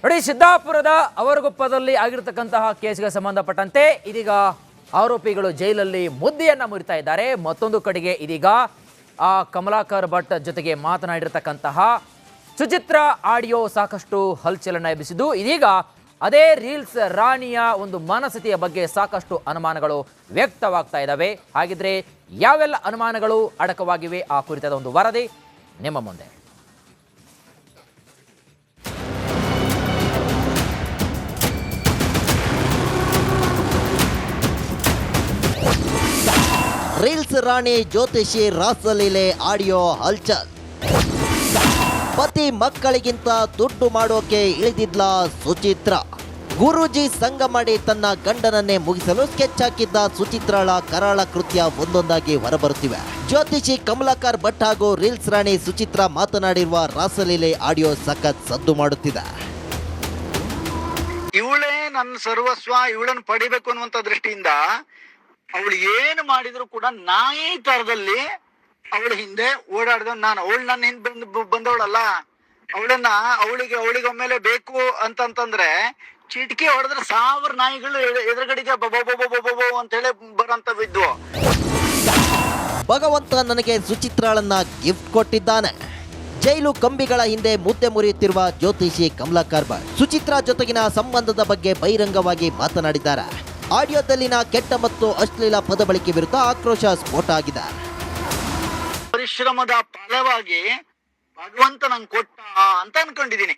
ನೋಡಿ, ಸಿದ್ದಾಪುರದ ಅವರಗುಪ್ಪದಲ್ಲಿ ಆಗಿರತಕ್ಕಂತಹ ಕೇಸ್ಗೆ ಸಂಬಂಧಪಟ್ಟಂತೆ ಇದೀಗ ಆರೋಪಿಗಳು ಜೈಲಲ್ಲಿ ಮುದ್ದೆಯನ್ನ ಮುರಿತಾ ಇದ್ದಾರೆ. ಮತ್ತೊಂದು ಕಡೆಗೆ ಇದೀಗ ಕಮಲಾಕರ್ ಭಟ್ ಜೊತೆಗೆ ಮಾತನಾಡಿರತಕ್ಕಂತಹ ಸುಚಿತ್ರಾ ಆಡಿಯೋ ಸಾಕಷ್ಟು ಹಲ್ಚಲನ್ನ ಎಬ್ಬಿಸಿದ್ದು, ಇದೀಗ ಅದೇ ರೀಲ್ಸ್ ರಾಣಿಯ ಒಂದು ಮನಸ್ಥಿತಿಯ ಬಗ್ಗೆ ಸಾಕಷ್ಟು ಅನುಮಾನಗಳು ವ್ಯಕ್ತವಾಗ್ತಾ ಇದ್ದಾವೆ. ಹಾಗಿದ್ರೆ ಯಾವೆಲ್ಲ ಅನುಮಾನಗಳು ಅಡಕವಾಗಿವೆ ಆ ಕುರಿತಾದ ಒಂದು ವರದಿ ನಿಮ್ಮ ಮುಂದೆ. ರೀಲ್ಸ್ ರಾಣಿ ಜ್ಯೋತಿಷಿ ರಾಸಲೀಲೆ ಆಡಿಯೋ ಹಲ್ಚಲ್. ಪತಿ ಮಕ್ಕಳಿಗಿಂತ ದುಡ್ಡು ಮಾಡೋಕೆ ಇಳಿದಿದ್ಲ ಸುಚಿತ್ರಾ. ಗುರೂಜಿ ಸಂಘ ಮಾಡಿ ತನ್ನ ಗಂಡನನ್ನೇ ಮುಗಿಸಲು ಸ್ಕೆಚ್ ಹಾಕಿದ್ದ ಸುಚಿತ್ರಾಳ ಕರಾಳ ಕೃತ್ಯ ಒಂದೊಂದಾಗಿ ಹೊರಬರುತ್ತಿವೆ. ಜ್ಯೋತಿಷಿ ಕಮಲಾಕರ್ ಭಟ್ ಹಾಗೂ ರೀಲ್ಸ್ ರಾಣಿ ಸುಚಿತ್ರಾ ಮಾತನಾಡಿರುವ ರಾಸಲೀಲೆ ಆಡಿಯೋ ಸಖತ್ ಸದ್ದು ಮಾಡುತ್ತಿದೆ. ಇವಳೇ ನನ್ನ ಸರ್ವಸ್ವ, ಇವಳನ್ನು ಪಡಿಬೇಕು ಅನ್ನುವಂತ ದೃಷ್ಟಿಯಿಂದ ಅವಳು ಏನು ಮಾಡಿದ್ರು ಕೂಡ ನಾಯಿ ತರದಲ್ಲಿ ಅವಳ ಹಿಂದೆ ಓಡಾಡ್ದ ನಾನು. ಅವಳು ನನ್ನ ಹಿಂದೆ ಬಂದವಳಲ್ಲ, ಅವಳಿಗೆ ಒಮ್ಮೆಲೆ ಬೇಕು ಅಂತಂದ್ರೆ ಚಿಟ್ಕಿ ಹೊಡೆದ್ರೆ 1000 ನಾಯಿಗಳು ಎದುರುಗಡೆಗೆ ಬಬೋ ಅಂತ ಹೇಳಿ ಬರಂತ ಬಿದ್ವು. ಭಗವಂತ ನನಗೆ ಸುಚಿತ್ರಾಳನ್ನ ಗಿಫ್ಟ್ ಕೊಟ್ಟಿದ್ದಾನೆ. ಜೈಲು ಕಂಬಿಗಳ ಹಿಂದೆ ಮುದ್ದೆ ಮುರಿಯುತ್ತಿರುವ ಜ್ಯೋತಿಷಿ ಕಮಲಾಕರ್ ಭಟ್ ಸುಚಿತ್ರಾ ಜೊತೆಗಿನ ಸಂಬಂಧದ ಬಗ್ಗೆ ಬಹಿರಂಗವಾಗಿ ಮಾತನಾಡಿದ್ದಾರೆ. ಆಡಿಯೋದಲ್ಲಿನ ಕೆಟ್ಟ ಮತ್ತು ಅಶ್ಲೀಲ ಪದ ಬಳಕೆ ವಿರುದ್ಧ ಆಕ್ರೋಶ ಸ್ಫೋಟ ಆಗಿದೆ. ಪರಿಶ್ರಮದ ಫಲವಾಗಿ ಭಗವಂತ ನಂಗೆ ಕೊಟ್ಟ ಅಂತ ಅನ್ಕೊಂಡಿದ್ದೀನಿ.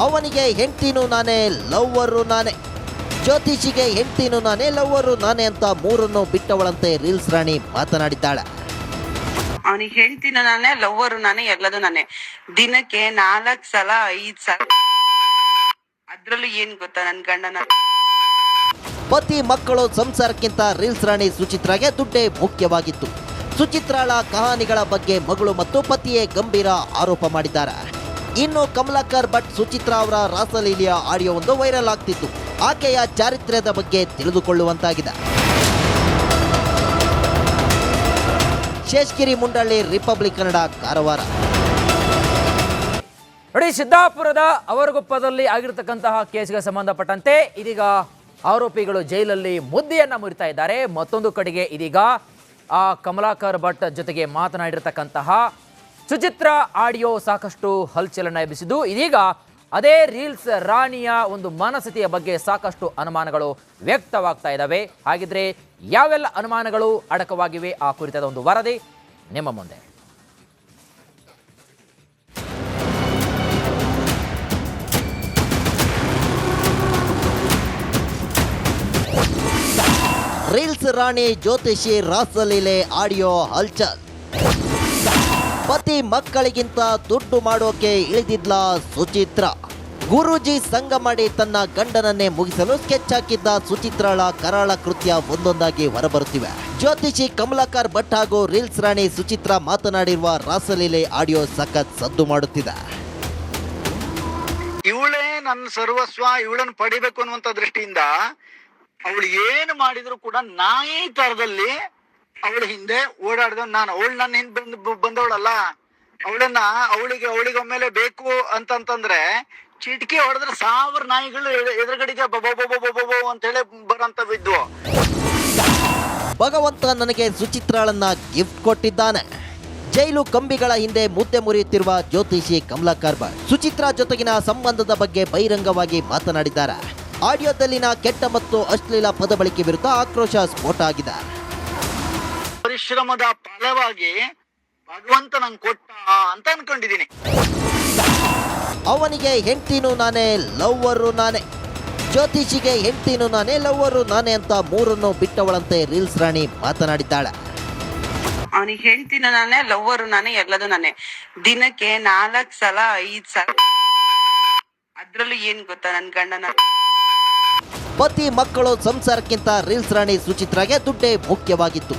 ಅವನಿಗೆ ಹೆಂಡ್ತಿನೂ ನಾನೇ, ಲವ್ವರು ನಾನೇ. ಜ್ಯೋತಿಷಿಗೆ ಹೆಂಡ್ತಿನೂ ನಾನೇ, ಲವ್ವರು ನಾನೇ ಅಂತ ಮೂರನ್ನು ಬಿಟ್ಟವಳಂತೆ ರೀಲ್ಸ್ ರಾಣಿ ಮಾತನಾಡಿದ್ದಾಳೆ. ಅವನಿಗೆ ಹೆಂಡ್ತಿನೂ ನಾನೇ, ಲವ್ವರು ನಾನೇ, ಎಲ್ಲದೂ ನಾನೇ. ದಿನಕ್ಕೆ 4 ಸಲ 5 ಸಲ. ಅದ್ರಲ್ಲೂ ಏನ್ ಗೊತ್ತಾ, ನನ್ ಗಂಡನ ಪತಿ ಮಕ್ಕಳು ಸಂಸಾರಕ್ಕಿಂತ ರೀಲ್ಸ್ ರಾಣಿ ಸುಚಿತ್ರಾಗೆ ದುಡ್ಡೇ ಮುಖ್ಯವಾಗಿತ್ತು. ಸುಚಿತ್ರಾಳ ಕಹಾನಿಗಳ ಬಗ್ಗೆ ಮಗಳು ಮತ್ತು ಪತಿಯೇ ಗಂಭೀರ ಆರೋಪ ಮಾಡಿದ್ದಾರೆ. ಇನ್ನು ಕಮಲಾಕರ್ ಭಟ್ ಸುಚಿತ್ರಾ ಅವರ ರಾಸಲೀಲೆಯ ಆಡಿಯೋ ಒಂದು ವೈರಲ್ ಆಗ್ತಿತ್ತು. ಆಕೆಯ ಚಾರಿತ್ರ್ಯದ ಬಗ್ಗೆ ತಿಳಿದುಕೊಳ್ಳುವಂತಾಗಿದೆ. ಶೇಷಗಿರಿ ಮುಂಡಳ್ಳಿ, ರಿಪಬ್ಲಿಕ್ ಕನ್ನಡ, ಕಾರವಾರ. ನೋಡಿ, ಸಿದ್ದಾಪುರದ ಅವರಗುಪ್ಪದಲ್ಲಿ ಆಗಿರತಕ್ಕಂತಹ ಕೇಸ್ಗೆ ಸಂಬಂಧಪಟ್ಟಂತೆ ಇದೀಗ ಆರೋಪಿಗಳು ಜೈಲಲ್ಲಿ ಮುದ್ದೆಯನ್ನ ಮುರಿತಾ ಇದ್ದಾರೆ. ಮತ್ತೊಂದು ಕಡೆಗೆ ಇದೀಗ ಕಮಲಾಕರ್ ಭಟ್ ಜೊತೆಗೆ ಮಾತನಾಡಿರತಕ್ಕಂತಹ ಸುಚಿತ್ರಾ ಆಡಿಯೋ ಸಾಕಷ್ಟು ಹಲ್ಚಲನ್ನ ಎಬ್ಬಿಸಿದ್ದು, ಇದೀಗ ಅದೇ ರೀಲ್ಸ್ ರಾಣಿಯ ಒಂದು ಮನಸ್ಥಿತಿಯ ಬಗ್ಗೆ ಸಾಕಷ್ಟು ಅನುಮಾನಗಳು ವ್ಯಕ್ತವಾಗ್ತಾ ಇದ್ದಾವೆ. ಹಾಗಿದ್ರೆ ಯಾವೆಲ್ಲ ಅನುಮಾನಗಳು ಅಡಕವಾಗಿವೆ ಆ ಕುರಿತಾದ ಒಂದು ವರದಿ ನಿಮ್ಮ ಮುಂದೆ. ರೀಲ್ಸ್ ರಾಣಿ ಜ್ಯೋತಿಷಿ ರಾಸಲೀಲೆ ಆಡಿಯೋ ಹಲ್ಚಲ್. ಪತಿ ಮಕ್ಕಳಿಗಿಂತ ದುಡ್ಡು ಮಾಡೋಕೆ ಇಳಿದಿದ್ಲ ಸುಚಿತ್ರಾ. ಗುರೂಜಿ ಸಂಘ ಮಾಡಿ ತನ್ನ ಗಂಡನನ್ನೇ ಮುಗಿಸಲು ಸ್ಕೆಚ್ ಹಾಕಿದ್ದ ಸುಚಿತ್ರಾಳ ಕರಾಳ ಕೃತ್ಯ ಒಂದೊಂದಾಗಿ ಹೊರಬರುತ್ತಿವೆ. ಜ್ಯೋತಿಷಿ ಕಮಲಾಕರ್ ಭಟ್ ಹಾಗೂ ರೀಲ್ಸ್ ರಾಣಿ ಸುಚಿತ್ರಾ ಮಾತನಾಡಿರುವ ರಾಸಲೀಲೆ ಆಡಿಯೋ ಸಖತ್ ಸದ್ದು ಮಾಡುತ್ತಿದೆ. ಇವಳೇ ನನ್ನ ಸರ್ವಸ್ವ, ಇವಳನ್ನು ಪಡಿಬೇಕು ಅನ್ನುವಂತ ದೃಷ್ಟಿಯಿಂದ ಅವಳು ಏನು ಮಾಡಿದ್ರು ಕೂಡ ನಾಯಿ ತರದಲ್ಲಿ ಅವಳ ಹಿಂದೆ ಓಡಾಡ್ದ ನಾನು. ಅವಳು ನನ್ನ ಹಿಂದೆ ಬಂದವಳಲ್ಲ, ಅವಳಿಗೆ ಒಮ್ಮೆಲೆ ಬೇಕು ಅಂತಂದ್ರೆ ಚಿಟ್ಕಿ ಹೊಡೆದ್ರೆ 1000 ನಾಯಿಗಳು ಎದುರುಗಡೆಗೆ ಬಬೋ ಅಂತ ಹೇಳಿ ಬರಂತ ಬಿದ್ವು. ಭಗವಂತ ನನಗೆ ಸುಚಿತ್ರಾಳನ್ನ ಗಿಫ್ಟ್ ಕೊಟ್ಟಿದ್ದಾನೆ. ಜೈಲು ಕಂಬಿಗಳ ಹಿಂದೆ ಮುದ್ದೆ ಮುರಿಯುತ್ತಿರುವ ಜ್ಯೋತಿಷಿ ಕಮಲಾಕರ್ ಭಟ್ ಸುಚಿತ್ರಾ ಜೊತೆಗಿನ ಸಂಬಂಧದ ಬಗ್ಗೆ ಬಹಿರಂಗವಾಗಿ ಮಾತನಾಡಿದ್ದಾರೆ. ಆಡಿಯೋದಲ್ಲಿನ ಕೆಟ್ಟ ಮತ್ತು ಅಶ್ಲೀಲ ಪದ ಬಳಕೆ ವಿರುದ್ಧ ಆಕ್ರೋಶ ಸ್ಫೋಟ ಆಗಿದೆ. ಪರಿಶ್ರಮದ ಫಲವಾಗಿ ಭಗವಂತ ನಂಗೆ ಕೊಟ್ಟ ಅಂತ ಅನ್ಕೊಂಡಿದ್ದೀನಿ. ಅವನಿಗೆ ಹೆಂಡ್ತಿನೂ ನಾನೇ, ಲವ್ವರು ನಾನೇ. ಜ್ಯೋತಿಷಿಗೆ ಹೆಂಡ್ತಿನೂ ನಾನೇ, ಲವ್ವರು ನಾನೇ ಅಂತ ಮೂರನ್ನು ಬಿಟ್ಟವಳಂತೆ ರೀಲ್ಸ್ ರಾಣಿ ಮಾತನಾಡಿದ್ದಾಳೆ. ಅವನಿಗೆ ಹೆಂಡ್ತಿನೂ ನಾನೇ, ಲವ್ವರು ನಾನೇ, ಎಲ್ಲದೂ ನಾನೇ. ದಿನಕ್ಕೆ 4 ಸಲ 5 ಸಲ. ಅದ್ರಲ್ಲೂ ಏನ್ ಗೊತ್ತಾ, ನನ್ ಗಂಡನ ಪತಿ ಮಕ್ಕಳು ಸಂಸಾರಕ್ಕಿಂತ ರೀಲ್ಸ್ ರಾಣಿ ಸುಚಿತ್ರಾಗೆ ದುಡ್ಡೇ ಮುಖ್ಯವಾಗಿತ್ತು.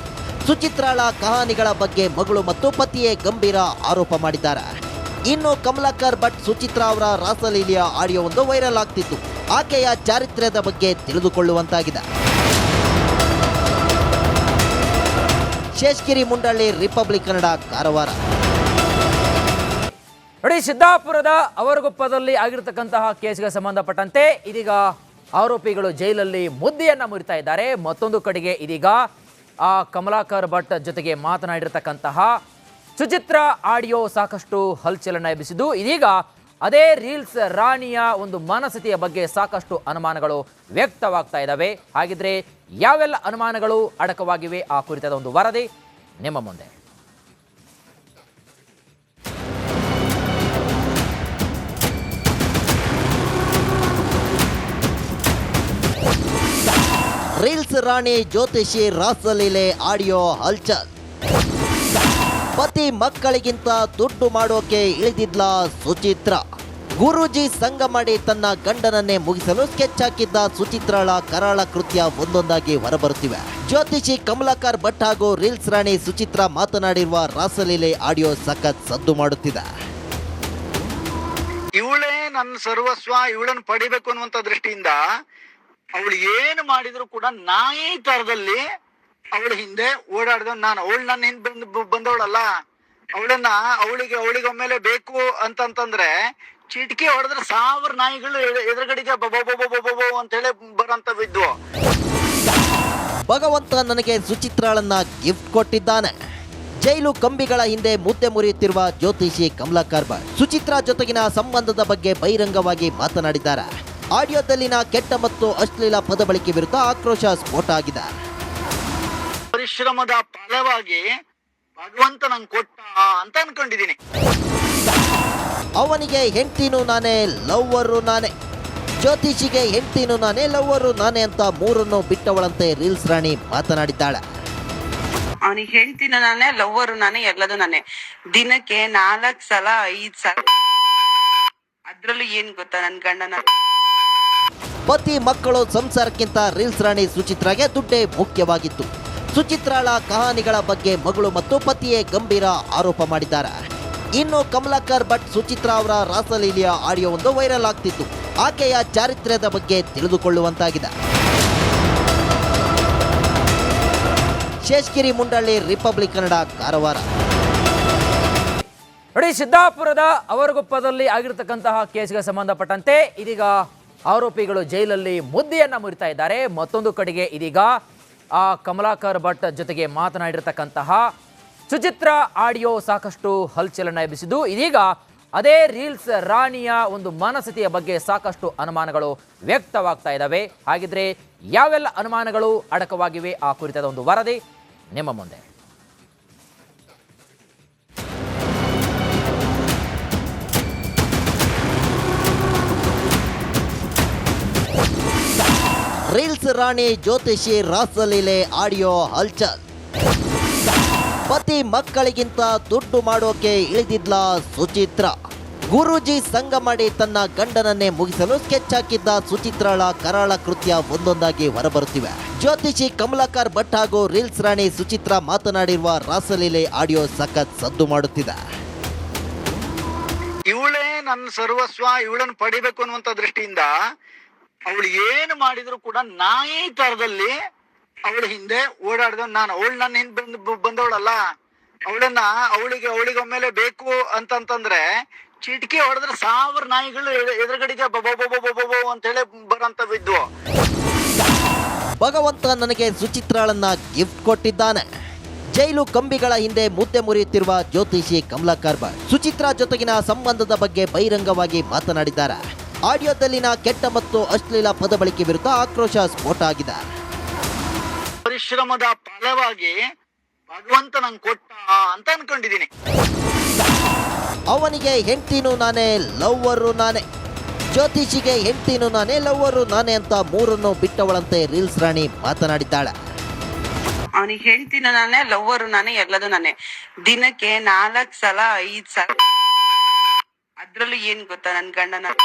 ಸುಚಿತ್ರಾಳ ಕಹಾನಿಗಳ ಬಗ್ಗೆ ಮಗಳು ಮತ್ತು ಪತಿಯೇ ಗಂಭೀರ ಆರೋಪ ಮಾಡಿದ್ದಾರೆ. ಇನ್ನು ಕಮಲಾಕರ್ ಭಟ್ ಸುಚಿತ್ರಾ ಅವರ ರಾಸಲೀಲೆಯ ಆಡಿಯೋ ಒಂದು ವೈರಲ್ ಆಗ್ತಿತ್ತು. ಆಕೆಯ ಚಾರಿತ್ರ್ಯದ ಬಗ್ಗೆ ತಿಳಿದುಕೊಳ್ಳುವಂತಾಗಿದೆ. ಶೇಷಗಿರಿ ಮುಂಡಳ್ಳಿ, ರಿಪಬ್ಲಿಕ್ ಕನ್ನಡ, ಕಾರವಾರ. ನೋಡಿ, ಸಿದ್ದಾಪುರದ ಅವರಗುಪ್ಪದಲ್ಲಿ ಆಗಿರತಕ್ಕಂತಹ ಕೇಸ್ಗೆ ಸಂಬಂಧಪಟ್ಟಂತೆ ಇದೀಗ ಆರೋಪಿಗಳು ಜೈಲಲ್ಲಿ ಮುದ್ದೆಯನ್ನ ಮುರಿತಾ ಇದ್ದಾರೆ. ಮತ್ತೊಂದು ಕಡೆಗೆ ಇದೀಗ ಕಮಲಾಕರ್ ಭಟ್ ಜೊತೆಗೆ ಮಾತನಾಡಿರತಕ್ಕಂತಹ ಸುಚಿತ್ರಾ ಆಡಿಯೋ ಸಾಕಷ್ಟು ಹಲ್ಚಲನ್ನ ಎಬ್ಬಿಸಿದ್ದು, ಇದೀಗ ಅದೇ ರೀಲ್ಸ್ ರಾಣಿಯ ಒಂದು ಮನಸ್ಥಿತಿಯ ಬಗ್ಗೆ ಸಾಕಷ್ಟು ಅನುಮಾನಗಳು ವ್ಯಕ್ತವಾಗ್ತಾ ಇದ್ದಾವೆ. ಹಾಗಿದ್ರೆ ಯಾವೆಲ್ಲ ಅನುಮಾನಗಳು ಅಡಕವಾಗಿವೆ ಆ ಕುರಿತಾದ ಒಂದು ವರದಿ ನಿಮ್ಮ ಮುಂದೆ. ರೀಲ್ಸ್ ರಾಣಿ ಜ್ಯೋತಿಷಿ ರಾಸಲೀಲೆ ಆಡಿಯೋ ಹಲ್ಚಲ್. ಪತಿ ಮಕ್ಕಳಿಗಿಂತ ದುಡ್ಡು ಮಾಡೋಕೆ ಇಳಿದಿದ್ಲ ಸುಚಿತ್ರ. ಗುರೂಜಿ ಸಂಘ ಮಾಡಿ ತನ್ನ ಗಂಡನನ್ನೇ ಮುಗಿಸಲು ಸ್ಕೆಚ್ ಹಾಕಿದ್ದ ಸುಚಿತ್ರಳ ಕರಾಳ ಕೃತ್ಯ ಒಂದೊಂದಾಗಿ ಹೊರಬರುತ್ತಿವೆ. ಜ್ಯೋತಿಷಿ ಕಮಲಾಕರ್ ಭಟ್ ಹಾಗೂ ರೀಲ್ಸ್ ರಾಣಿ ಸುಚಿತ್ರ ಮಾತನಾಡಿರುವ ರಾಸಲೀಲೆ ಆಡಿಯೋ ಸಖತ್ ಸದ್ದು ಮಾಡುತ್ತಿದೆ. ಇವಳೇ ನನ್ನ ಸರ್ವಸ್ವ, ಇವಳನ್ನು ಪಡಿಬೇಕು ಅನ್ನುವಂತ ದೃಷ್ಟಿಯಿಂದ ಅವಳು ಏನು ಮಾಡಿದ್ರು ಕೂಡ ನಾಯಿ ತರದಲ್ಲಿ ಅವಳ ಹಿಂದೆ ಓಡಾಡ್ದ ನಾನು. ಅವಳು ನನ್ನ ಹಿಂದೆ ಬಂದವಳಲ್ಲ, ಅವಳಿಗೊಮ್ಮೆಲೆ ಬೇಕು ಅಂತಂದ್ರೆ ಚಿಟಿಕೆ ಹೊಡೆದ್ರೆ 1000 ನಾಯಿಗಳು ಎದುರುಗಡೆಗೆ ಬಬೋ ಅಂತ ಹೇಳಿ ಬರಂತವಿದ್ವು. ಭಗವಂತ ನನಗೆ ಸುಚಿತ್ರಾಳನ್ನ ಗಿಫ್ಟ್ ಕೊಟ್ಟಿದ್ದಾನೆ. ಜೈಲು ಕಂಬಿಗಳ ಹಿಂದೆ ಮುದ್ದೆ ಮುರಿಯುತ್ತಿರುವ ಜ್ಯೋತಿಷಿ ಕಮಲಾಕರ್ ಭಟ್ ಸುಚಿತ್ರಾ ಜೊತೆಗಿನ ಸಂಬಂಧದ ಬಗ್ಗೆ ಬಹಿರಂಗವಾಗಿ ಮಾತನಾಡಿದ್ದಾರೆ. ಆಡಿಯೋದಲ್ಲಿನ ಕೆಟ್ಟ ಮತ್ತು ಅಶ್ಲೀಲ ಪದ ಬಳಕೆ ವಿರುದ್ಧ ಆಕ್ರೋಶ ಸ್ಫೋಟ ಆಗಿದೆ. ಪರಿಶ್ರಮದ ಫಲವಾಗಿ ಭಗವಂತ ನಂಗೆ ಕೊಟ್ಟ ಅಂತ ಅನ್ಕೊಂಡಿದ್ದೀನಿ. ಅವನಿಗೆ ಹೆಂಡ್ತಿನೂ ನಾನೇ, ಲವ್ವರು ನಾನೇ. ಜ್ಯೋತಿಷಿಗೆ ಹೆಂಡ್ತಿನೂ ನಾನೇ, ಲವ್ವರು ನಾನೇ ಅಂತ ಮೂರನ್ನು ಬಿಟ್ಟವಳಂತೆ ರೀಲ್ಸ್ ರಾಣಿ ಮಾತನಾಡಿದ್ದಾಳೆ. ಅವನಿಗೆ ಹೇಳ್ತೀನ ನಾನೇ, ಲವ್ವರು ನಾನೇ, ಎಲ್ಲದು ನಾನೇ. ದಿನಕ್ಕೆ 4 ಸಲ 5 ಸಲ. ಅದ್ರಲ್ಲೂ ಏನ್ ಗೊತ್ತಾ, ನನ್ ಗಂಡನ ಪತಿ ಮಕ್ಕಳು ಸಂಸಾರಕ್ಕಿಂತ ರೀಲ್ಸ್ ರಾಣಿ ಸುಚಿತ್ರಾಗೆ ದುಡ್ಡೇ ಮುಖ್ಯವಾಗಿತ್ತು. ಸುಚಿತ್ರಾಳ ಕಹಾನಿಗಳ ಬಗ್ಗೆ ಮಗಳು ಮತ್ತು ಪತಿಯೇ ಗಂಭೀರ ಆರೋಪ ಮಾಡಿದ್ದಾರೆ. ಇನ್ನು ಕಮಲಾಕರ್ ಭಟ್ ಸುಚಿತ್ರಾ ಅವರ ರಾಸಲೀಲೆಯ ಆಡಿಯೋ ಒಂದು ವೈರಲ್ ಆಗ್ತಿತ್ತು. ಆಕೆಯ ಚಾರಿತ್ರ್ಯದ ಬಗ್ಗೆ ತಿಳಿದುಕೊಳ್ಳುವಂತಾಗಿದೆ. ಶೇಷಗಿರಿ ಮುಂಡಳ್ಳಿ, ರಿಪಬ್ಲಿಕ್ ಕನ್ನಡ, ಕಾರವಾರ. ನೋಡಿ, ಸಿದ್ದಾಪುರದ ಅವರಗುಪ್ಪದಲ್ಲಿ ಆಗಿರತಕ್ಕಂತಹ ಕೇಸ್ಗೆ ಸಂಬಂಧಪಟ್ಟಂತೆ ಇದೀಗ ಆರೋಪಿಗಳು ಜೈಲಲ್ಲಿ ಮುದ್ದೆಯನ್ನ ಮುರಿತಾ ಇದ್ದಾರೆ. ಮತ್ತೊಂದು ಕಡೆಗೆ ಇದೀಗ ಕಮಲಾಕರ್ ಭಟ್ ಜೊತೆಗೆ ಮಾತನಾಡಿರತಕ್ಕಂತಹ ಸುಚಿತ್ರಾ ಆಡಿಯೋ ಸಾಕಷ್ಟು ಹಲ್ಚಲನ್ನ ಎಬ್ಬಿಸಿದ್ದು, ಇದೀಗ ಅದೇ ರೀಲ್ಸ್ ರಾಣಿಯ ಒಂದು ಮನಸ್ಥಿತಿಯ ಬಗ್ಗೆ ಸಾಕಷ್ಟು ಅನುಮಾನಗಳು ವ್ಯಕ್ತವಾಗ್ತಾ ಇದ್ದಾವೆ. ಹಾಗಿದ್ರೆ ಯಾವೆಲ್ಲ ಅನುಮಾನಗಳು ಅಡಕವಾಗಿವೆ ಆ ಕುರಿತಾದ ಒಂದು ವರದಿ ನಿಮ್ಮ ಮುಂದೆ. ರೀಲ್ಸ್ ರಾಣಿ ಜ್ಯೋತಿಷಿ ರಾಸಲೀಲೆ ಆಡಿಯೋ ಹಲ್ಚಲ್. ಪತಿ ಮಕ್ಕಳಿಗಿಂತ ದುಡ್ಡು ಮಾಡೋಕೆ ಇಳಿದಿದ್ಲ ಸುಚಿತ್ರ. ಗುರೂಜಿ ಸಂಘ ಮಾಡಿ ತನ್ನ ಗಂಡನನ್ನೇ ಮುಗಿಸಲು ಸ್ಕೆಚ್ ಹಾಕಿದ್ದ ಸುಚಿತ್ರಳ ಕರಾಳ ಕೃತ್ಯ ಒಂದೊಂದಾಗಿ ಹೊರಬರುತ್ತಿವೆ. ಜ್ಯೋತಿಷಿ ಕಮಲಾಕರ್ ಭಟ್ ಹಾಗೂ ರೀಲ್ಸ್ ರಾಣಿ ಸುಚಿತ್ರ ಮಾತನಾಡಿರುವ ರಾಸಲೀಲೆ ಆಡಿಯೋ ಸಖತ್ ಸದ್ದು ಮಾಡುತ್ತಿದೆ. ಇವಳೇ ನನ್ನ ಸರ್ವಸ್ವ, ಇವಳನ್ನು ಪಡಿಬೇಕು ಅನ್ನುವಂತ ದೃಷ್ಟಿಯಿಂದ ಅವಳು ಏನು ಮಾಡಿದ್ರು ಕೂಡ ನಾಯಿ ತರದಲ್ಲಿ ಅವಳ ಹಿಂದೆ ಓಡಾಡ್ದ ನಾನು. ಅವಳು ನನ್ನ ಹಿಂದೆ ಬಂದವಳಲ್ಲ, ಅವಳಿಗೊಮ್ಮೆಲೆ ಬೇಕು ಅಂತಂದ್ರೆ ಚಿಟಿಕೆ ಹೊಡೆದ್ರೆ 1000 ನಾಯಿಗಳು ಎದುರುಗಡೆಗೆ ಬಬೋ ಅಂತ ಹೇಳಿ ಬರಂತವಿದ್ವು. ಭಗವಂತ ನನಗೆ ಸುಚಿತ್ರಾಳನ್ನ ಗಿಫ್ಟ್ ಕೊಟ್ಟಿದ್ದಾನೆ. ಜೈಲು ಕಂಬಿಗಳ ಹಿಂದೆ ಮುದ್ದೆ ಮುರಿಯುತ್ತಿರುವ ಜ್ಯೋತಿಷಿ ಕಮಲಾಕರ್ ಭಟ್ ಸುಚಿತ್ರಾ ಜೊತೆಗಿನ ಸಂಬಂಧದ ಬಗ್ಗೆ ಬಹಿರಂಗವಾಗಿ ಮಾತನಾಡಿದ್ದಾರೆ. ಆಡಿಯೋದಲ್ಲಿನ ಕೆಟ್ಟ ಮತ್ತು ಅಶ್ಲೀಲ ಪದ ಬಳಕೆ ವಿರುದ್ಧ ಆಕ್ರೋಶ ಸ್ಫೋಟ ಆಗಿದೆ. ಪರಿಶ್ರಮದ ಫಲವಾಗಿ ಭಗವಂತ ನಂಗೆ ಕೊಟ್ಟ ಅಂತ ಅನ್ಕೊಂಡಿದ್ದೀನಿ. ಅವನಿಗೆ ಹೆಂಡ್ತಿನೂ ನಾನೇ, ಲವ್ವರು ನಾನೇ. ಜ್ಯೋತಿಷಿಗೆ ಹೆಂಡ್ತಿನೂ ನಾನೇ, ಲವ್ವರು ನಾನೇ ಅಂತ ಮೂರನ್ನು ಬಿಟ್ಟವಳಂತೆ ರೀಲ್ಸ್ ರಾಣಿ ಮಾತನಾಡಿದ್ದಾಳೆ. ಅವನಿಗೆ ಹೇಳ್ತೀನ ನಾನೇ, ಲವ್ವರು ನಾನೇ, ಎಲ್ಲದು ನಾನೇ. ದಿನಕ್ಕೆ 4 ಸಲ 5 ಸಲ. ಅದ್ರಲ್ಲೂ ಏನ್ ಗೊತ್ತಾ, ನನ್ ಗಂಡನ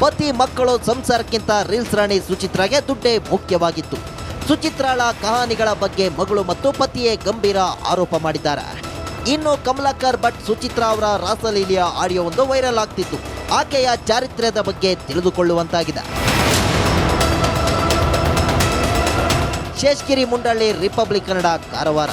ಪತಿ ಮಕ್ಕಳು ಸಂಸಾರಕ್ಕಿಂತ ರೀಲ್ಸ್ ರಾಣಿ ಸುಚಿತ್ರಾಗೆ ದುಡ್ಡೇ ಮುಖ್ಯವಾಗಿತ್ತು. ಸುಚಿತ್ರಾಳ ಕಹಾನಿಗಳ ಬಗ್ಗೆ ಮಗಳು ಮತ್ತು ಪತಿಯೇ ಗಂಭೀರ ಆರೋಪ ಮಾಡಿದ್ದಾರೆ. ಇನ್ನು ಕಮಲಾಕರ್ ಭಟ್ ಸುಚಿತ್ರಾ ಅವರ ರಾಸಲೀಲೆಯ ಆಡಿಯೋ ಒಂದು ವೈರಲ್ ಆಗ್ತಿತ್ತು. ಆಕೆಯ ಚಾರಿತ್ರ್ಯದ ಬಗ್ಗೆ ತಿಳಿದುಕೊಳ್ಳುವಂತಾಗಿದೆ. ಶೇಷಗಿರಿ ಮುಂಡಳ್ಳಿ, ರಿಪಬ್ಲಿಕ್ ಕನ್ನಡ, ಕಾರವಾರ.